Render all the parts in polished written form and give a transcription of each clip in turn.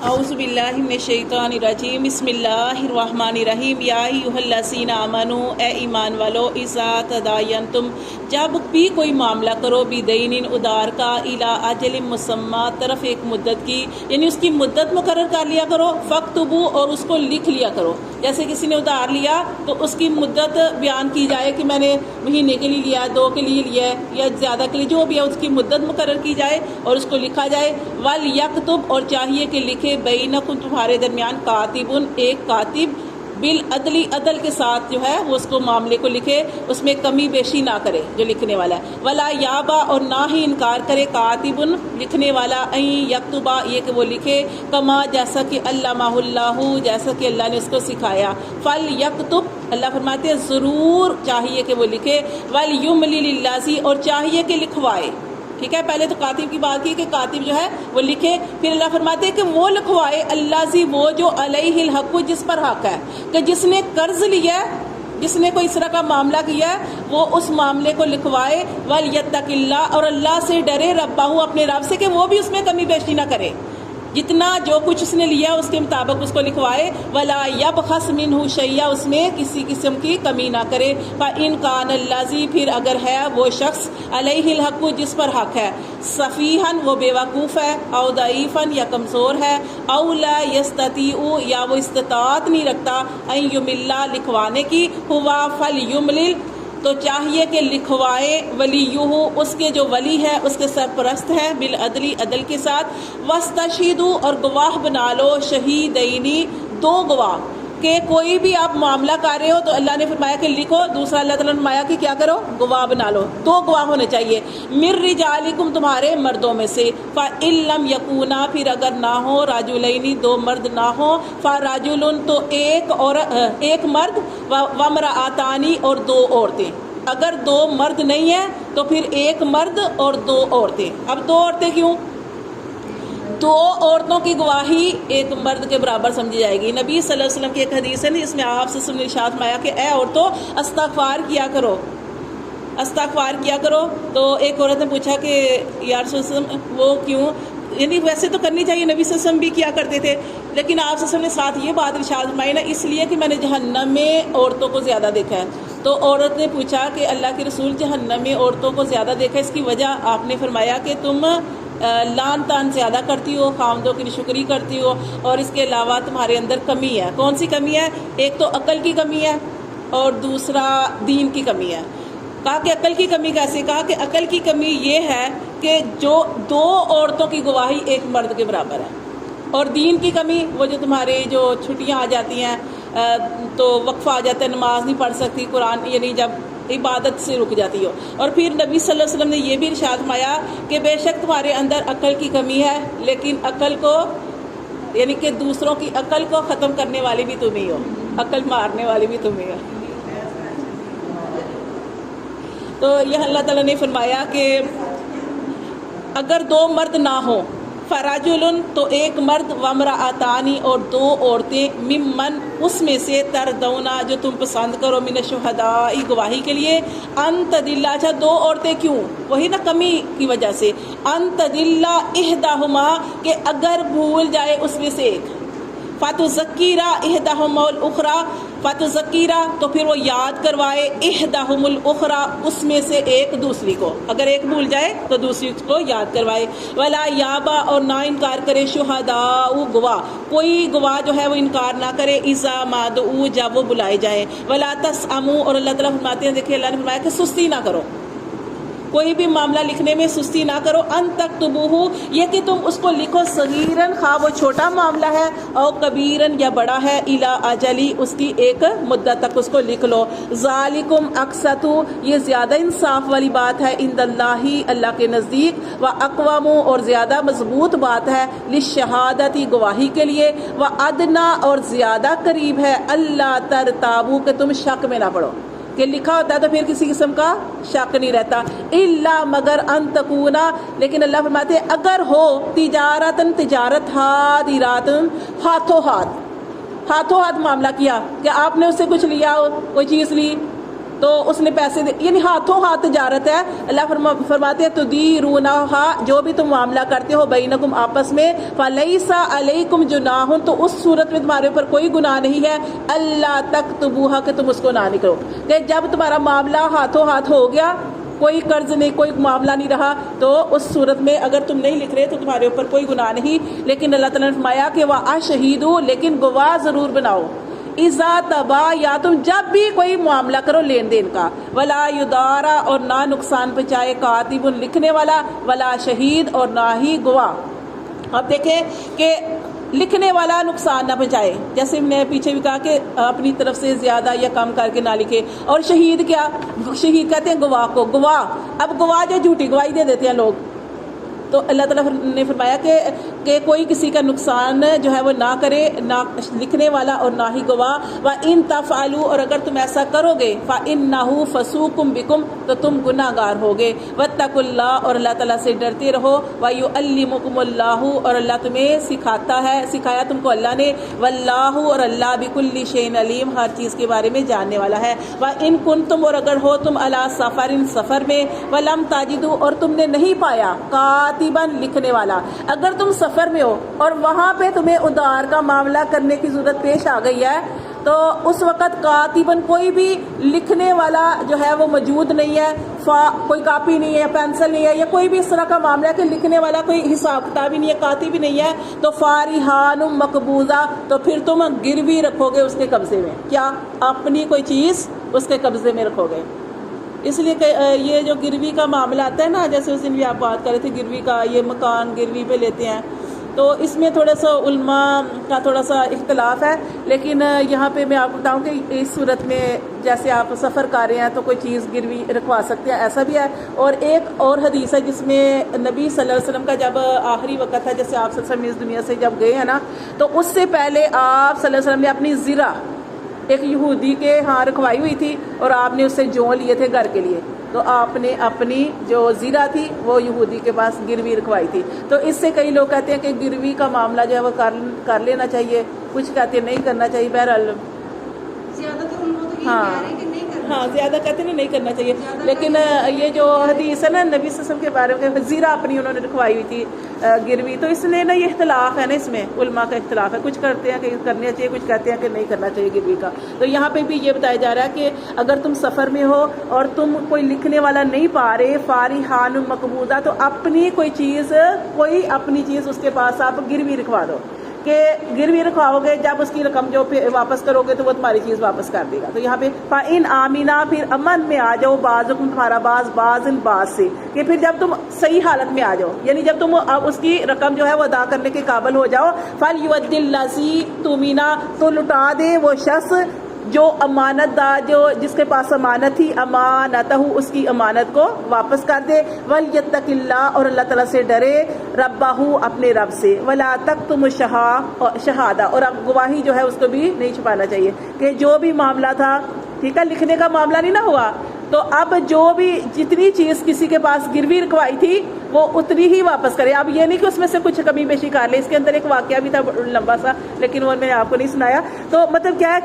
اعوذ باللہ من الشیطان الرجیم بسم اللہ الرحمن الرحیم یا ایھاالذین آمنوا اے ایمان والو اذا تداینتم جب بھی کوئی معاملہ کرو بدین ادار کا الی اجل مسمی طرف ایک مدت کی، یعنی اس کی مدت مقرر کر لیا کرو، فاکتبوا اور اس کو لکھ لیا کرو۔ جیسے کسی نے ادار لیا تو اس کی مدت بیان کی جائے کہ میں نے مہینے کے لیے لیا ہے، 2 کے لیے لیا ہے یا زیادہ کے لیے، جو بھی ہے اس کی مدت مقرر کی جائے اور اس کو لکھا جائے۔ وَلْيَكْتُبْ اور چاہیے کہ لکھے بینکم تمہارے درمیان کاتبٌ ایک کاتب بالعدل عدل کے ساتھ جو ہے وہ اس کو معاملے کو لکھے، اس میں کمی بیشی نہ کرے جو لکھنے والا ہے۔ ولا یابا اور نہ ہی انکار کرے کاتبٌ لکھنے والا ان یکتبا یہ کہ وہ لکھے کما جیسا کہ علمہ اللہ جیسا کہ اللہ نے اس کو سکھایا۔ فلیکتب اللہ فرماتے ہیں ضرور چاہیے کہ وہ لکھے، ولیملل للذی اور چاہیے کہ لکھوائے۔ ٹھیک ہے، پہلے تو کاتب کی بات کی کہ کاتب جو ہے وہ لکھے، پھر اللہ فرماتے ہیں کہ وہ لکھوائے الذی وہ جو علیہ الحق جس پر حق ہے، کہ جس نے قرض لیا ہے، جس نے کوئی اس طرح کا معاملہ کیا ہے وہ اس معاملے کو لکھوائے۔ ولیتق اللہ اور اللہ سے ڈرے ربہ اپنے رب سے کہ وہ بھی اس میں کمی بیشی نہ کرے، جتنا جو کچھ اس نے لیا اس کے مطابق اس کو لکھوائے۔ ولا یبخس منہ شیئا اس میں کسی قسم کی کمی نہ کرے۔ فإن کان الذی پھر اگر ہے وہ شخص علیہ الحق جس پر حق ہے، سفیہا وہ بے وقوف ہے، او ضعیفا یا کمزور ہے، او لا یستطیع یا وہ استطاعت نہیں رکھتا ان یملا لکھوانے کی، ہوا فلیملل تو چاہیے کہ لکھوائے ولیہ اس کے جو ولی ہے اس کے سرپرست ہے، بالعدل عدل کے ساتھ۔ واستشہدوا اور گواہ بنا لو شہیدینی 2 گواہ، کہ کوئی بھی آپ معاملہ کر رہے ہو تو اللہ نے فرمایا کہ لکھو، دوسرا اللہ تعالیٰ نے فرمایا کہ کیا کرو، گواہ بنا لو، 2 گواہ ہونے چاہیے۔ من رجالکم تمہارے مردوں میں سے، فإن لم یکونا پھر اگر نہ ہو، رجلین 2 مرد نہ ہو، فرجل تو ایک مرد، وامرأتان اور 2 عورتیں۔ اگر 2 مرد نہیں ہیں تو پھر 1 مرد اور 2 عورتیں۔ اب 2 عورتیں کیوں؟ 2 عورتوں کی گواہی 1 مرد کے برابر سمجھی جائے گی۔ نبی صلی اللہ علیہ وسلم کی ایک حدیث ہے جس میں آپ سے ارشاد فرمایا کہ اے عورتوں استغفار کیا کرو، استغفار کیا کرو۔ تو ایک عورت نے پوچھا کہ یا رسول اللہ صلی اللہ علیہ وسلم وہ کیوں؟ یعنی ویسے تو کرنی چاہیے، نبی صلی اللہ علیہ وسلم بھی کیا کرتے تھے، لیکن آپ صلی اللہ علیہ وسلم نے ساتھ یہ بات ارشاد فرمائی نا، اس لیے کہ میں نے جہنم میں عورتوں کو زیادہ دیکھا ہے۔ تو عورت نے پوچھا کہ اللہ کے رسول جہنم میں عورتوں کو زیادہ دیکھا، اس کی وجہ آپ نے فرمایا کہ تم لان تان زیادہ کرتی ہو، خامدوں کی ناشکری کرتی ہو، اور اس کے علاوہ تمہارے اندر کمی ہے۔ کون سی کمی ہے؟ ایک تو عقل کی کمی ہے اور دوسرا دین کی کمی ہے۔ کہا کہ عقل کی کمی کیسے؟ کہا کہ عقل کی کمی یہ ہے کہ جو 2 عورتوں کی گواہی 1 مرد کے برابر ہے، اور دین کی کمی وہ جو تمہارے جو چھٹیاں آ جاتی ہیں تو وقفہ آ جاتا ہے، نماز نہیں پڑھ سکتی، قرآن یعنی جب عبادت سے رک جاتی ہو۔ اور پھر نبی صلی اللہ علیہ وسلم نے یہ بھی ارشاد فرمایا کہ بے شک تمہارے اندر عقل کی کمی ہے، لیکن عقل کو یعنی کہ دوسروں کی عقل کو ختم کرنے والی بھی تم ہی ہو، عقل مارنے والی بھی تم ہی ہو۔ تو یہ اللہ تعالیٰ نے فرمایا کہ اگر 2 مرد نہ ہو، فرجل تو 1 مرد، وامرأتان اور 2 عورتیں، ممن اس میں سے، تردونا جو تم پسند کرو، من الشہداء گواہی کے لیے، ان تدل اچھا 2 عورتیں کیوں؟ وہی نا کمی کی وجہ سے، ان تدل احداہما کہ اگر بھول جائے اس میں سے ایک، فتذکرا احداہما الاخری فتذکرا تو پھر وہ یاد کروائے احداہم الاخری اس میں سے ایک دوسری کو، اگر ایک بھول جائے تو دوسری کو یاد کروائے۔ ولا یابا اور نہ انکار کرے شہداء گواہ، کوئی گواہ جو ہے وہ انکار نہ کرے، اذا ما دعوا جب وہ بلائے جائیں۔ ولا تسأموا اور اللہ تعالیٰ فرماتے ہیں، دیکھیں اللہ نے فرمایا کہ سستی نہ کرو، کوئی بھی معاملہ لکھنے میں سستی نہ کرو، ان تکتبوہ یہ کہ تم اس کو لکھو، صغیرن خواہ وہ چھوٹا معاملہ ہے، او کبیرن یا بڑا ہے، الی اجلی اس کی ایک مدت تک اس کو لکھ لو۔ ذالکم اقسط یہ زیادہ انصاف والی بات ہے، عند اللہ اللہ کے نزدیک، و اقوام اور زیادہ مضبوط بات ہے، للشہادتی گواہی کے لیے، و ادنا اور زیادہ قریب ہے، اللہ ترتابو کہ تم شک میں نہ پڑو، کہ لکھا ہوتا ہے تو پھر کسی قسم کا شک نہیں رہتا۔ الا مگر ان تکونا لیکن اللہ فرماتے ہیں اگر ہو تجارتن تجارت، حاضراتن ہاتھوں ہاتھ معاملہ کیا کہ آپ نے اس سے کچھ لیا ہو، کوئی چیز لی تو اس نے پیسے یعنی ہاتھوں ہاتھ تجارت ہے. اللہ فرماتے ہیں تدیرونہا جو بھی تم معاملہ کرتے ہو بینکم آپس میں فلیس علیکم جناح تو اس صورت میں تمہارے اوپر کوئی گناہ نہیں ہے اللہ تکتبوہا کہ تم اس کو نہ نکلو. کہ جب تمہارا معاملہ ہاتھوں ہاتھ ہو گیا کوئی قرض نہیں کوئی معاملہ نہیں رہا تو اس صورت میں اگر تم نہیں لکھ رہے تو تمہارے اوپر کوئی گناہ نہیں. لیکن اللہ تعالیٰ نے فرمایا کہ وَأَشْهِدُوا لیکن گواہ ضرور بناؤ. اذا تبا یا تم جب بھی کوئی معاملہ کرو لین دین کا ولا یدارا اور نہ نقصان پہنچائے کاتب لکھنے والا ولا شہید اور نہ ہی گواہ. اب دیکھیں کہ لکھنے والا نقصان نہ پہنچائے جیسے ہم نے پیچھے بھی کہا کہ اپنی طرف سے زیادہ یا کم کر کے نہ لکھے. اور شہید کیا شہید کہتے ہیں گواہ کو. گواہ اب گواہ جو جھوٹی گواہی دے دیتے ہیں لوگ تو اللہ تعالیٰ نے فرمایا کہ کوئی کسی کا نقصان جو ہے وہ نہ کرے نہ لکھنے والا اور نہ ہی گواہ. وَإِن تَفْعَلُوا اور اگر تم ایسا کرو گے فَإِنَّهُ فَسُوقٌ بِكُمْ تو تم گناہ گار ہوگے. وَاتَّقُوا اللَّهَ اور اللہ تعالیٰ سے ڈرتے رہو. وَيُعَلِّمُكُمُ اللَّهُ اور اللہ تمہیں سکھاتا ہے سکھایا تم کو اللہ نے. وَاللَّهُ اور اللہ بِكُلِّ شَيْءٍ عَلِيمٌ ہر چیز کے بارے میں جاننے والا ہے. وَإِن كُنتُمْ اور اگر ہو تم عَلَىٰ سَفَرٍ سفر میں وَلَمْ تَجِدُوا اور تم نے نہیں پایا کاتباً لکھنے والا. اگر تم سفر میں ہو اور وہاں پہ تمہیں ادار کا معاملہ کرنے کی ضرورت پیش آ گئی ہے تو اس وقت کاتباً کوئی بھی لکھنے والا جو ہے وہ موجود نہیں ہے. کوئی کاپی نہیں ہے پینسل نہیں ہے یا کوئی بھی اس طرح کا معاملہ ہے کہ لکھنے والا کوئی حساب کتاب ہی نہیں ہے کاتب بھی نہیں ہے تو فارحان مقبوضہ تو پھر تم گروی رکھو گے اس کے قبضے میں. کیا اپنی کوئی چیز اس کے قبضے میں رکھو گے. اس لیے کہ یہ جو گروی کا معاملہ آتا ہے نا جیسے اس دن بھی آپ بات کر رہے تھے گروی کا یہ مکان گروی پہ لیتے ہیں تو اس میں تھوڑا سا علماء کا تھوڑا سا اختلاف ہے. لیکن یہاں پہ میں آپ کو بتاؤں کہ اس صورت میں جیسے آپ سفر کر رہے ہیں تو کوئی چیز گروی رکھوا سکتے ہیں ایسا بھی ہے. اور ایک اور حدیث ہے جس میں نبی صلی اللہ علیہ وسلم کا جب آخری وقت ہے جیسے آپ صلی اللہ علیہ وسلم اس دنیا سے جب گئے ہیں نا تو اس سے پہلے آپ صلی اللہ علیہ وسلم نے اپنی زرہ ایک یہودی کے ہاں رکھوائی ہوئی تھی اور آپ نے اس سے جو لیے تھے گھر کے لیے تو آپ نے اپنی جو زیرہ تھی وہ یہودی کے پاس گروی رکھوائی تھی. تو اس سے کئی لوگ کہتے ہیں کہ گروی کا معاملہ جو ہے وہ کر لینا چاہیے کچھ کہتے ہیں نہیں کرنا چاہیے. بہرحال زیادہ تر ان کو تو یہ ہاں کہہ رہے ہیں کہ نہیں کرنا ہاں زیادہ کہتے ہیں نہیں کرنا چاہیے. لیکن یہ جو حدیث ہے نا نبی صلی اللہ علیہ وسلم کے بارے میں زیرہ اپنی انہوں نے رکھوائی ہوئی تھی گروی تو اس لیے نا یہ اختلاف ہے نا اس میں علماء کا اختلاف ہے. کچھ کرتے ہیں کہ کرنا چاہیے کچھ کہتے ہیں کہ نہیں کرنا چاہیے گروی کا. تو یہاں پہ بھی یہ بتایا جا رہا ہے کہ اگر تم سفر میں ہو اور تم کوئی لکھنے والا نہیں پا رہے فارحان مقبوضہ تو اپنی کوئی اپنی چیز اس کے پاس آپ گروی رکھوا دو کہ گروی رکھواؤ گے جب اس کی رقم جو واپس کرو گے تو وہ تمہاری چیز واپس کر دے گا. تو یہاں پہ فَإِنْ آمِنَا پھر امن میں آ جاؤ بعضکم تمہارا بعض سے کہ پھر جب تم صحیح حالت میں آ جاؤ یعنی جب تم اب اس کی رقم جو ہے وہ ادا کرنے کے قابل ہو جاؤ فَلْيُؤَدِّ الَّذِي اؤْتُمِنَ تو لٹا دے وہ شخص جو امانت دار جو جس کے پاس امانت تھی امانتہ اس کی امانت کو واپس کر دے. وَلْيَتَّقِ اللَّهَ اور اللہ تعالیٰ سے ڈرے ربہ اپنے رب سے. وَلَا تَكْتُمُ شہادہ اور اب گواہی جو ہے اس کو بھی نہیں چھپانا چاہیے کہ جو بھی معاملہ تھا ٹھیک ہے لکھنے کا معاملہ نہیں نہ ہوا تو اب جو بھی جتنی چیز کسی کے پاس گروی رکھوائی تھی وہ اتنی ہی واپس کرے. اب یہ نہیں کہ اس میں سے کچھ کمی بیشی کر لے. اس کے اندر ایک واقعہ بھی تھا لمبا سا لیکن وہ میں نے آپ کو نہیں سنایا. تو مطلب کیا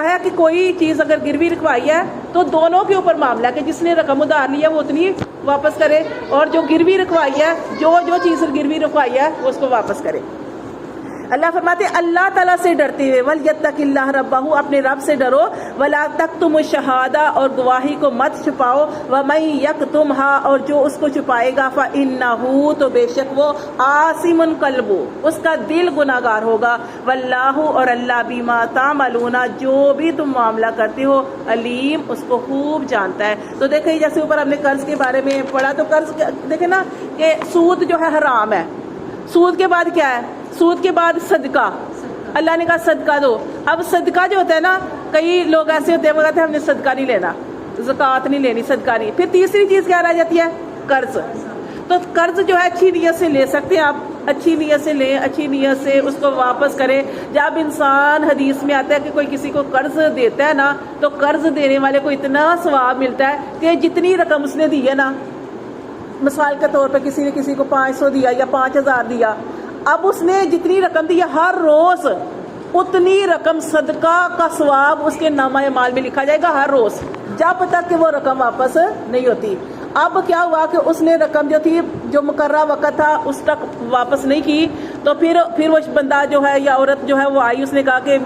ہے کہ کوئی چیز اگر گروی رکھوائی ہے تو دونوں کے اوپر معاملہ ہے کہ جس نے رقم ادھار لی ہے وہ اتنی واپس کرے اور جو گروی رکھوائی ہے جو چیز گروی رکھوائی ہے وہ اس کو واپس کرے. اللہ فرماتے اللہ تعالیٰ سے ڈرتے ہوئے وَلْيَتَّقِ اللَّهَ رَبَّهُ اپنے رب سے ڈرو. وَلَا تَكْتُمُوا الشَّهَادَةَ اور گواہی کو مت چھپاؤ. وَمَن يَكْتُمْهَا اور جو اس کو چھپائے گا فَإِنَّهُ تو بے شک وہ آثم قلبہ اس کا دل گناہگار ہوگا. وَاللَّهُ اور اللہ بِمَا تَعْمَلُونَ جو بھی تم معاملہ کرتے ہو علیم اس کو خوب جانتا ہے. تو دیکھیں جیسے اوپر ہم نے قرض کے بارے میں پڑھا تو قرض دیکھیں نا کہ سود جو ہے حرام ہے. سود کے بعد کیا ہے سود کے بعد صدقہ. اللہ نے کہا صدقہ دو. اب صدقہ جو ہوتا ہے نا کئی لوگ ایسے ہوتے ہیں وہ کہتے ہیں ہم نے صدقہ نہیں لینا زکوٰۃ نہیں لینی صدقہ نہیں. پھر تیسری چیز کیا رہ جاتی ہے قرض. تو قرض جو ہے اچھی نیت سے لے سکتے ہیں آپ اچھی نیت سے لیں اچھی نیت سے اس کو واپس کریں. جب انسان حدیث میں آتا ہے کہ کوئی کسی کو قرض دیتا ہے نا تو قرض دینے والے کو اتنا ثواب ملتا ہے کہ جتنی رقم اس نے دی ہے نا مثال کے طور پہ کسی نے کسی کو 500 دیا یا 5000 دیا اب اس نے جتنی رقم دی ہر روز اتنی رقم صدقہ کا ثواب اس کے نامہ اعمال میں لکھا جائے گا ہر روز. جب تک کہ وہ رقم واپس نہیں ہوتی. اب کیا ہوا کہ اس نے رقم جو تھی جو مقررہ وقت تھا اس تک واپس نہیں کی. تو پھر وہ بندہ جو ہے یا عورت جو ہے وہ آئی, اس نے کہا کہ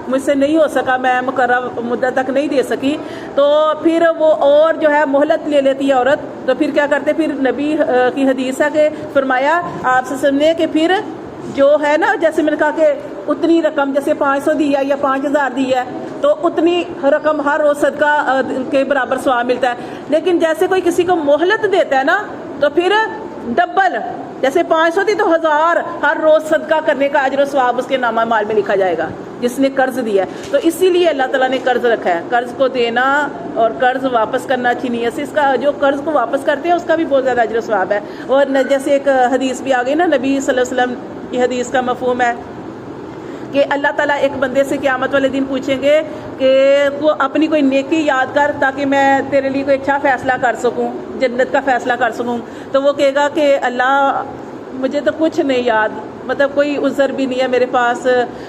مجھ سے نہیں ہو سکا, میں مقررہ مدت تک نہیں دے سکی. تو پھر وہ اور جو ہے مہلت لے لیتی ہے عورت. تو پھر کیا کرتے, پھر نبی کی حدیث ہے کہ فرمایا آپ سے سننے کہ پھر جو ہے نا, جیسے میں نے کہا کہ اتنی رقم جیسے 500 دی ہے یا 5000 دی ہے تو اتنی رقم ہر روز صدقہ کے برابر ثواب ملتا ہے. لیکن جیسے کوئی کسی کو مہلت دیتا ہے نا تو پھر ڈبل, جیسے 500 تھی تو 1000 ہر روز صدقہ کرنے کا اجر و ثواب اس کے نامہ مال میں لکھا جائے گا جس نے قرض دیا ہے. تو اسی لیے اللہ تعالیٰ نے قرض رکھا ہے. قرض کو دینا اور قرض واپس کرنا اچھی نیت سے, اس کا جو قرض کو واپس کرتے ہیں اس کا بھی بہت زیادہ اجر و ثواب ہے. اور جیسے ایک حدیث بھی آ گئی نا, نبی صلی اللہ علیہ وسلم کی حدیث کا مفہوم ہے کہ اللہ تعالیٰ ایک بندے سے قیامت والے دن پوچھیں گے کہ وہ اپنی کوئی نیکی یاد کر تاکہ میں تیرے لیے کوئی اچھا فیصلہ کر سکوں, جنت کا فیصلہ کر سکوں. تو وہ کہے گا کہ اللہ مجھے تو کچھ نہیں یاد, مطلب کوئی عذر بھی نہیں ہے میرے پاس,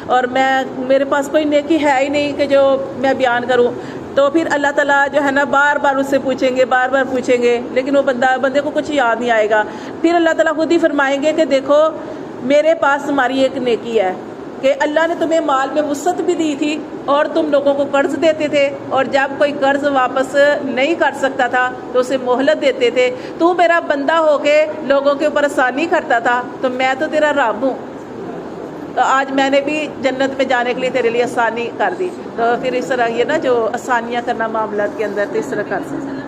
اور میرے پاس کوئی نیکی ہے ہی نہیں کہ جو میں بیان کروں. تو پھر اللہ تعالیٰ جو ہے نا بار بار اس سے پوچھیں گے, بار بار پوچھیں گے, لیکن وہ بندے کو کچھ یاد نہیں آئے گا. پھر اللہ تعالیٰ خود ہی فرمائیں گے کہ دیکھو میرے پاس تمہاری ایک نیکی ہے کہ اللہ نے تمہیں مال میں وسعت بھی دی تھی اور تم لوگوں کو قرض دیتے تھے, اور جب کوئی قرض واپس نہیں کر سکتا تھا تو اسے مہلت دیتے تھے. تو میرا بندہ ہو کے لوگوں کے اوپر آسانی کرتا تھا, تو میں تو تیرا رب ہوں, تو آج میں نے بھی جنت میں جانے کے لیے تیرے لیے آسانی کر دی. تو پھر اس طرح یہ نا جو آسانیاں کرنا معاملات کے اندر, تو اس طرح کر سکتے.